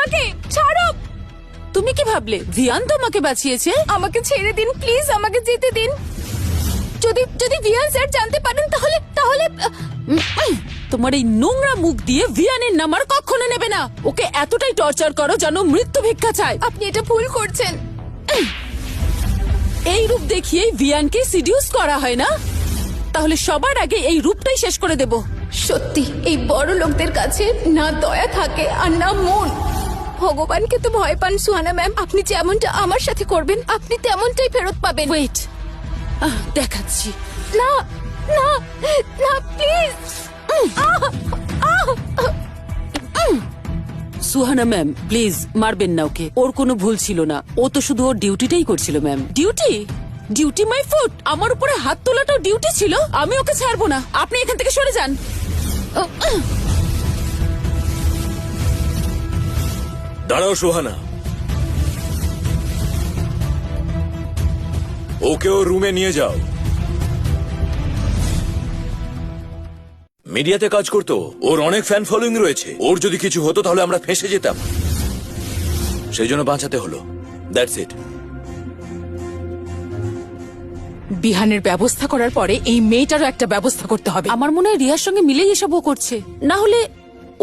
আমাকে ছাড়ো। তুমি কি ভাবলে ভিয়ান তোমাকে বাঁচিয়েছে? আমাকে ছেড়ে দিন প্লিজ, আমাকে যেতে দিন। যদি যদি ভিয়ান স্যার জানতে পারেন তাহলে তাহলে তোমার এই নোংরা মুখ দিয়ে ভিয়ানের নাম আর কখনো নেবে না। ওকে এতটাই টর্চার করো যেন মৃত্যু ভিক্ষা চায়। আপনি এটা ভুল করছেন। এই রূপ দেখিয়েই ভিয়ানকে সিডিউস করা হয় না? তাহলে সবার আগে এই রূপটাই শেষ করে দেব। সত্যি এই বড় লোকদের কাছে না দয়া থাকে আর না মন। ভগবানকে তো ভয় পান সুহানা ম্যাম। আপনি যেমনটা আমার সাথে করবেন আপনি তেমনটাই ফেরত পাবেন। ওয়েট, দেখাচ্ছি। না না না প্লিজ। সুহানা ম্যাম প্লিজ মারবেন না ওকে। ওর কোনো ভুল ছিল না। ও তো শুধু ওর ডিউটিটাই করছিল ma'am. Duty? Duty my foot. আমার উপরে হাত তোলাটাও ডিউটি ছিল। আমি ওকে ছাড়বো না। আপনি এখান থেকে সরে যান। দাঁড়াও সুহানা, ওকে ও রুমে নিয়ে যাও। মিডিয়াতে কাজ করতো, ওর অনেক ফ্যান ফলোইং রয়েছে। ওর যদি কিছু হতো তাহলে আমরা ফেঁসে যেতাম, সেই জন্য বাঁচাতে হলো। That's it. বিহানের ব্যবস্থা করার পরে এই মেয়েটারও একটা ব্যবস্থা করতে হবে। আমার মনে হয় রিয়ার সঙ্গে মিলেই এসব ও করছে, না হলে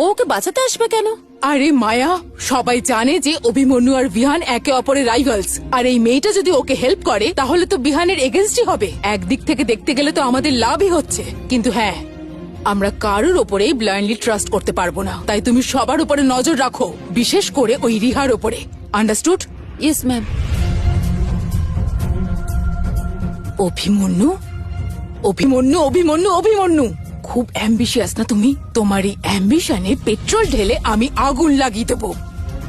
ও ওকে বাঁচাতে আসবে কেন? আরে মায়া, সবাই জানে যে অভিমন্যু আর বিহান একে অপরের রাইভালস। আর এই মেয়েটা যদি ওকে হেল্প করে তাহলে তো বিহানের এগেনস্টই হবে। একদিক থেকে দেখতে গেলে তো আমাদের লাভই হচ্ছে। কিন্তু হ্যাঁ, আমরা কারোর ওপরেই ব্লাইন্ডলি ট্রাস্ট করতে পারবো না। তাই তুমি সবার উপরে নজর রাখো, বিশেষ করে ওই রিহার ওপরে। Understood? Yes ma'am. Abhimanyu Abhimanyu Abhimanyu Abhimanyu, খুব অ্যাম্বিশিয়াস না তুমি? তোমার এই অ্যাম্বিশনে পেট্রোল ঢেলে আমি আগুন লাগিয়ে দেবো।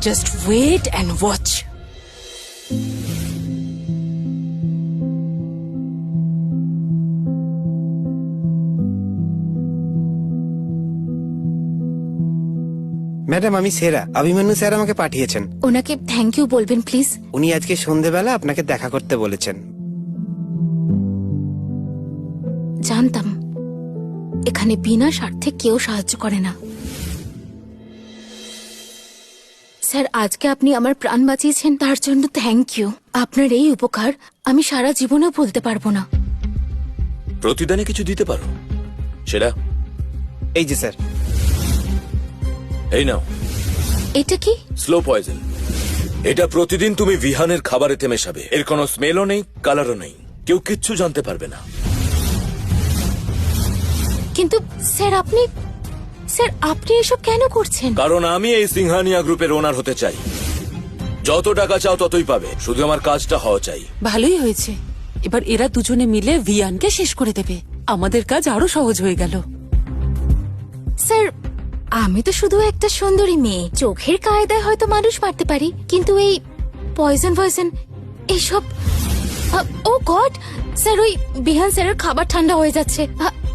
Just wait and watch. Madam, আমি সেরা। অভিমন্যু স্যার আমাকে পাঠিয়েছেন। ওনাকে থ্যাংক ইউ বলবেন প্লিজ। উনি আজকে সন্ধেবেলা আপনাকে দেখা করতে বলেছেন। জানতাম এখানে বিনা স্বার্থে কেউ সাহায্য করে না। স্যার, আজকে আপনি আমার প্রাণ বাঁচিয়েছেন, তার জন্য থ্যাংক ইউ। আপনার এই উপকার আমি সারা জীবনেও ভুলতে পারবো না। প্রতিদানে কিছু দিতে পারো সেটা? এই যে স্যার। এই নাও। এটা কি? Slow poison. এটা প্রতিদিন তুমি বিহানের খাবারেতে মেশাবে। এর কোনো স্মেলও নেই, কালারও নেই, কেউ কিচ্ছু জানতে পারবে না। কিন্তু স্যার আপনি এসব কেন করছেন? কারণ আমি এই সিংহানিয়া গ্রুপের ওনার হতে চাই। যত টাকা চাও ততই পাবে, শুধু আমার কাজটা হওয়া চাই। ভালোই হয়েছে। এবার এরা দুজনে মিলে ভিয়ানকে শেষ করে দেবে। আমাদের কাজ আরো সহজ হয়ে গেল। স্যার, আমি তো শুধু একটা সুন্দরী মেয়ে। চোখের কায়দায় হয়তো মানুষ মারতে পারি, কিন্তু এই পয়জন এইসব। ও গড স্যার, ওই বিহান স্যারের খাবার ঠান্ডা হয়ে যাচ্ছে।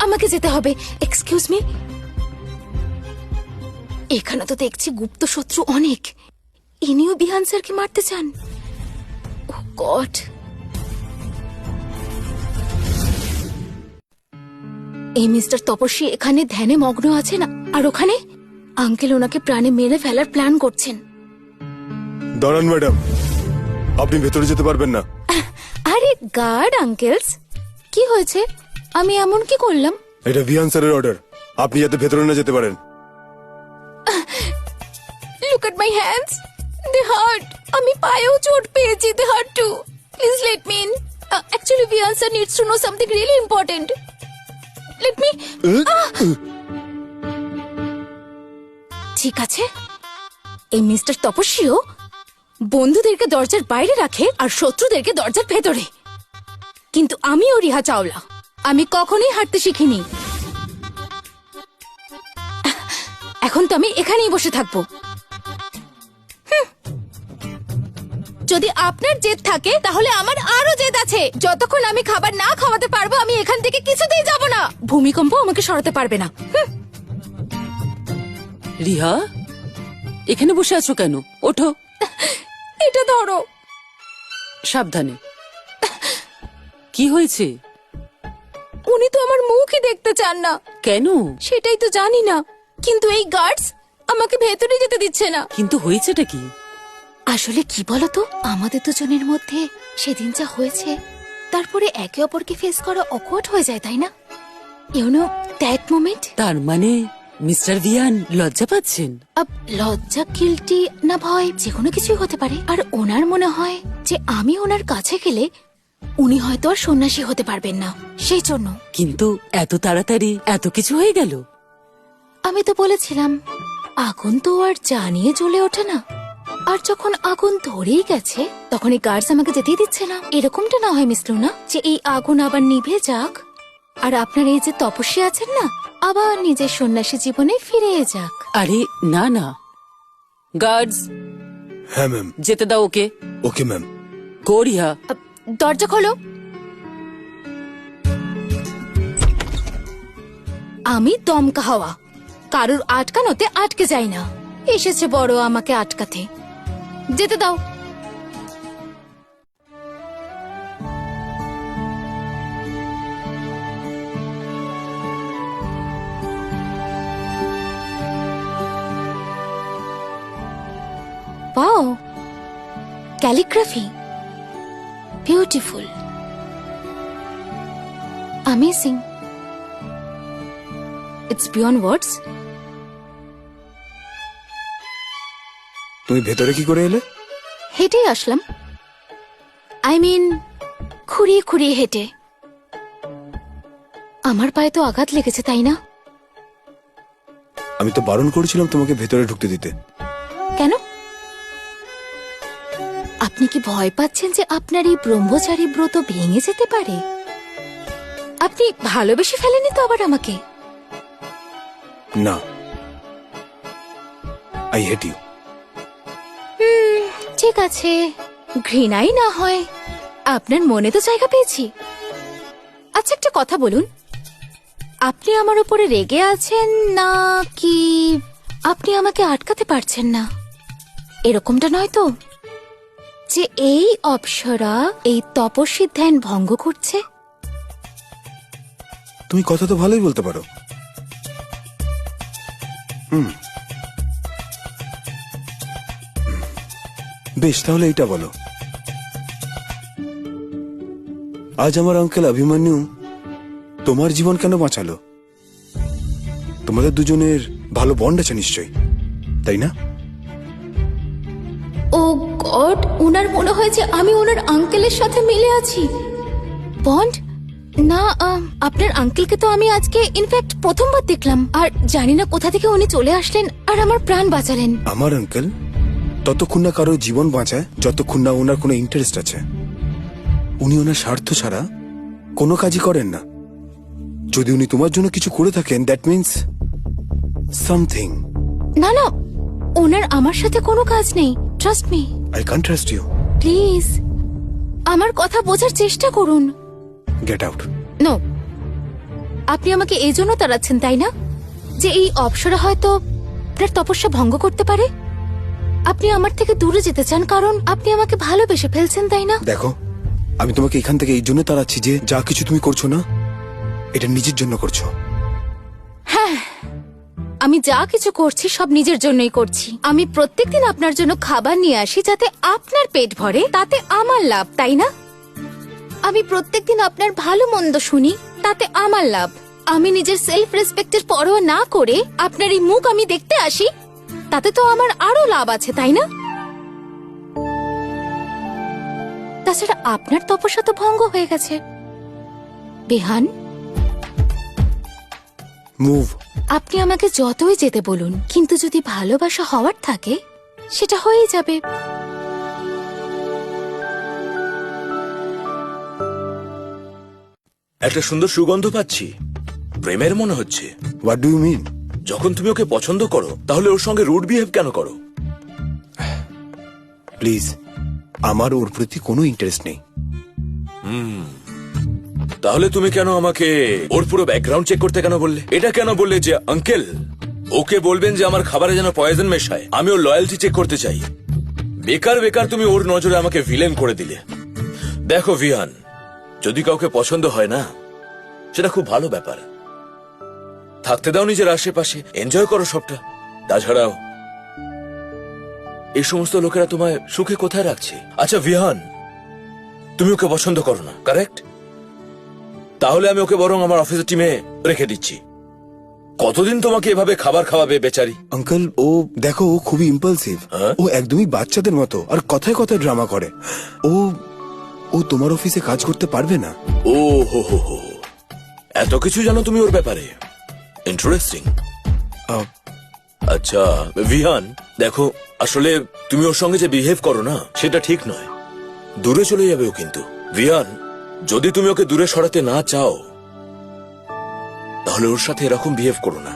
আমাকে যেতে হবে। Excuse me. এখানে তো দেখছি গুপ্ত শত্রু অনেক। ইনিও বিহান স্যারকে মারতে চান? ও গড। এই মিস্টার তপস্বী এখানে ধ্যানে মগ্ন আছেন, আর ওখানে আঙ্কেল ওনাকে প্রাণে মেরে ফেলার প্ল্যান করছেন। দাঁড়ান ম্যাডাম, আপনি ভেতরে যেতে পারবেন না। আরে গার্ড আঙ্কেলস, কি হয়েছে? আমি এমন কি করলাম? এটা ভিয়ান স্যারের অর্ডার, আপনি যাতে ভেতরে না যেতে পারেন। Look at my hands, they hurt. আমি পায়েও চোট পেয়েছি, they hurt too. Please let me in. Actually Vihaan sir needs to know something really important. Let me. ঠিক আছে, এই মিস্টার তপস্বীও বন্ধুদেরকে দরজার বাইরে রাখে আর শত্রুদেরকে দরজার ভেতরে। কিন্তু আমিও রিহা চাওলা, আমি কখনোই হাঁটতে শিখিনি। এখন তো আমি এখানেই বসে থাকবো। যদি আপনার জেদ থাকে তাহলে আমার আরো জেদ আছে। যতক্ষণ আমি খাবার না খাওয়াতে পারবো আমি এখান থেকে কিছুতেই যাব না। ভূমিকম্প আমাকে সরাতে পারবে না। রিহা, এখানে বসে আছো কেন? ওঠো। এটা ধরো। সাবধানে। কি হয়েছে? উনি তো আমার মুখই দেখতে চান না। কেন? সেটাই তো জানি না, কিন্তু এই গার্ডস আমাকে ভেতরে যেতে দিচ্ছে না। কিন্তু হয়েছেটা কি? আসলে কি বলতো, আমাদের দুজনের মধ্যে সেদিন যা হয়েছে, তারপরে একে অপরকে ফেস করা অকওয়ার্ড হয়ে যায়, তাই না? You know that moment. তার মানে মিস্টার ভিয়ান লজ্জা পাচ্ছেন? লজ্জা, গিল্টি না ভয়, যে কোনো কিছুই হতে পারে। আর ওনার মনে হয় যে আমি ওনার কাছে গেলে উনি হয়তো আর সন্ন্যাসী হতে পারবেন না, সেই জন্য। কিন্তু এত তাড়াতাড়ি এত কিছু হয়ে গেল? আমি তো বলেছিলাম, আগুন তো আর জানিয়ে জ্বলে ওঠে না। আর যখন আগুন ধরেই গেছে, তখন এই গার্ডস আমাকে যেতেই দিচ্ছে না। এরকমটা না হয় মিস লুনা, যে এই আগুন আবার নিভে যাক, আর আপনার এই যে তপস্যা আছেন না, আবার নিজের সন্ন্যাসী জীবনে ফিরে যাক। আরে না না, গার্ডস হ্যাঁ ম্যাম। যেতে দাও ওকে। Okay ma'am. গৌরিয়া, দরজা খোলো। আমি দমকা হওয়া, কারুর আটকানোতে আটকে যাই না। এসেছে বড় আমাকে আটকাতে। যেতে দাও। Wow, calligraphy, beautiful, amazing, it's beyond words. তুমি ভেতরে কি করে এলে? হেঁটেই আসলাম। আই মিন খুঁড়িয়ে খুঁড়িয়ে হেঁটে। আমার পায়ে তো আঘাত লেগেছে, তাই না? আমি তো বারণ করেছিলাম তোমাকে ভেতরে ঢুকতে দিতে। কেন? আপনি কি ভয় পাচ্ছেন যে আপনার এই ব্রহ্মচারী ব্রত ভেঙে যেতে পারে? আপনি ভালোবেসে ফেলেনি তো আবার আমাকে? না, আই হেট ইউ। ঠিক আছে, ঘৃণাই না হয়, আপনার মনে তো জায়গা পেয়েছি। আচ্ছা, একটা কথা বলুন, আপনি আমার উপরে রেগে আছেন না কি আপনি আমাকে আটকাতে পারছেন না? এরকমটা নয় তো যে এই অপ্সরা এই তপস্বীর ধ্যান ভঙ্গ করছে? তুমি কথা তো ভালোই বলতে পারো। বেশ, তাহলে এইটা বলো, আজ আমার আঙ্কেল অভিমন্যু তোমার জীবন কেন বাঁচালো? তোমাদের দুজনের ভালো বন্ড আছে নিশ্চয়ই, তাই না? ও গড, ওনার মনে হয় যে আমি ওনার আঙ্কেলের সাথে মিলে আছি। বন্ড? না, আপনার আঙ্কেলকে তো আমি আজকে ইনফ্যাক্ট প্রথমবার দেখলাম, আর জানি না কোথা থেকে উনি চলে আসলেন আর আমার প্রাণ বাঁচালেন। আমার আঙ্কেল ততক্ষণ না কারো জীবন বাঁচায় যতক্ষণ না ওনার কোনো ইন্টারেস্ট আছে। উনি ওনার স্বার্থ ছাড়া কোনো কাজই করেন না। যদি উনি তোমার জন্য কিছু করে থাকেন, দ্যাট মিন্স সামথিং। না না, ওনার আমার সাথে কোনো কাজ নেই, trust me. I can't trust you. Please আমার কথা বোঝার চেষ্টা করুন। Get out. নো, আপনি আমাকে এই জন্য তাড়াচ্ছেন, তাই না, যে এই অপসরা হয়তো আপনার তপস্যা ভঙ্গ করতে পারে? আপনি আমার থেকে দূরে যেতে চান কারণ আপনি আমাকে ভালোবেসে ফেলছেন, তাই না? দেখো, আমি তোমাকে এখান থেকে এই জন্য তাড়াচ্ছি যে যা কিছু তুমি করছো না, এটা নিজের জন্য করছো। হ্যাঁ, আমি যা কিছু করছি সব নিজের জন্যই করছি। আমি প্রত্যেকদিন আপনার জন্য খাবার নিয়ে আসি যাতে আপনার পেট ভরে, তাতে আমার লাভ, তাই না? আমি প্রত্যেকদিন আপনার ভালো মন্দ শুনি, তাতে আমার লাভ। আমি নিজের সেলফ রেসপেক্টের পরোয়া না করে আপনার এই মুখ আমি দেখতে আসি, তাতে তো আমার আরো লাভ আছে, তাই না? তাছাড়া আপনার তপস্যা তো ভঙ্গ হয়ে গেছে। বিহান, মুভ। আপনি আমাকে যতই যেতে বলুন, কিন্তু যদি ভালোবাসা হওয়ার থাকে সেটা হয়েই যাবে। একটা সুন্দর সুগন্ধ পাচ্ছি, প্রেমের মনে হচ্ছে। What do you mean? যখন তুমি ওকে পছন্দ করো তাহলে ওর সঙ্গে রুড বিহেভ কেন করো? প্লিজ, আমার ওর প্রতি কোনো ইন্টারেস্ট নেই। তাহলে তুমি কেন আমাকে ওর পুরো ব্যাকগ্রাউন্ড চেক করতে কেন বললে? এটা কেন বললে যে আঙ্কেল ওকে বলবেন যে আমার খাবারে যেন পয়জন মেশায়? আমি ওর লয়্যালটি চেক করতে চাই। বেকার বেকার তুমি ওর নজরে আমাকে ভিলেন করে দিলে। দেখো ভিয়ান, যদি কাউকে পছন্দ হয় না, সেটা খুব ভালো ব্যাপার। থাকতে দাও নিজের আশেপাশে, এনজয় করো সবটা। তাছাড়াও এই সমস্ত লোকেরা তোমায় সুখে কোথায় রাখছে? আচ্ছা ভিহান, তুমি ওকে পছন্দ করো না, কারেক্ট? তাহলে আমি ওকে বরং আমার অফিসের টিমে রেখে দিচ্ছি। কতদিন তোমাকে এভাবে খাবার খাওয়াবে বেচারি? আঙ্কেল, ও দেখো, ও খুবই ইম্পালসিভ। হ্যাঁ? ও একদমই বাচ্চাদের মতো, আর কথায় কথায় ড্রামা করে। ও ও তোমার অফিসে কাজ করতে পারবে না। ও হো হো হো, এত কিছু জানো তুমি ওর ব্যাপারে? ইন্টারেস্টিং। আহ, আচ্ছা ভিহান, দেখো আসলে তুমি ওর সঙ্গে যে বিহেভ করো না, সেটা ঠিক নয়। দূরে চলে যাবে ও কিন্তু। ভিহান, যদি তুমি ওকে দূরে সরাতে না চাও, তাহলে ওর সাথে এরকম বিহেভ করো না।